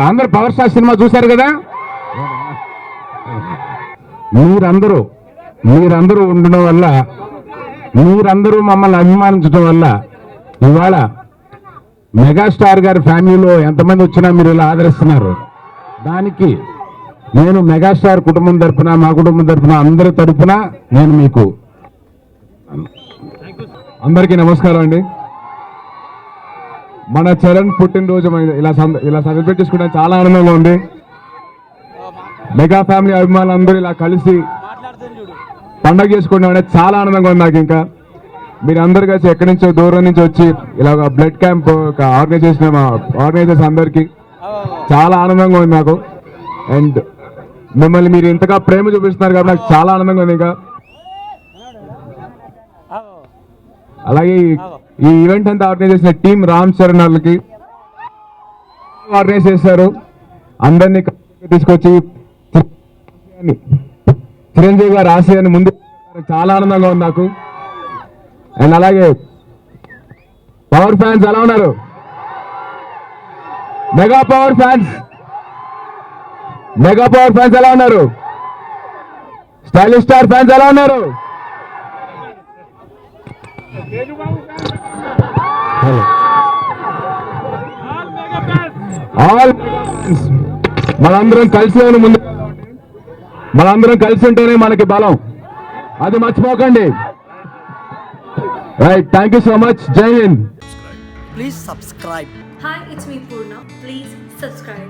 అందరూ power star cinema చూశారు కదా. మీరందరూ ఉండడం వల్ల, మీరందరూ మమ్మల్ని అభిమానించడం వల్ల ఇవాళ మెగాస్టార్ గారి ఫ్యామిలీలో ఎంతమంది వచ్చినా మీరు ఇలా ఆదరిస్తున్నారు. దానికి నేను మెగాస్టార్ కుటుంబం తరపున, మా కుటుంబం తరపున, అందరి తరపున నేను మీకు అందరికీ నమస్కారం అండి. మన చరణ్ పుట్టినరోజు ఇలా సెలబ్రేట్ చేసుకోవడానికి చాలా ఆనందంగా ఉంది. మెగా ఫ్యామిలీ అభిమానులు అందరూ ఇలా కలిసి పండగ చేసుకోవడం అనేది చాలా ఆనందంగా ఉంది నాకు. ఇంకా మీరు అందరు కలిసి ఎక్కడి నుంచో దూరం నుంచి వచ్చి ఇలా బ్లడ్ క్యాంప్ ఆర్గనైజర్స్ అందరికీ చాలా ఆనందంగా ఉంది నాకు. అండ్ మిమ్మల్ని మీరు ఇంతగా ప్రేమ చూపిస్తున్నారు కాబట్టి నాకు చాలా ఆనందంగా ఉంది. ఇంకా అలాగే ఈ ఈవెంట్ అంతా ఆర్గనైజ్ చేసిన టీం రామ్ చరణ్ వాళ్ళకి ఆర్గనైజ్ చేశారు. అందరినీ తీసుకొచ్చి చిరంజీవి గారు ఆశయాన్ని ముందు చాలా ఆనందంగా ఉంది నాకు. అండ్ అలాగే పవర్ ఫ్యాన్స్ ఎలా ఉన్నారు? మెగా పవర్ ఫ్యాన్స్ ఎలా ఉన్నారు? స్టైలిష్ స్టార్ ఫ్యాన్స్ ఎలా ఉన్నారు? ఆల్ మనందరం కలిసి ఉంటేనే మనకి బలం, అది మర్చిపోకండి. Right, thank you so much. జై Hind. Please subscribe. Hi, it's me Purna. Please subscribe.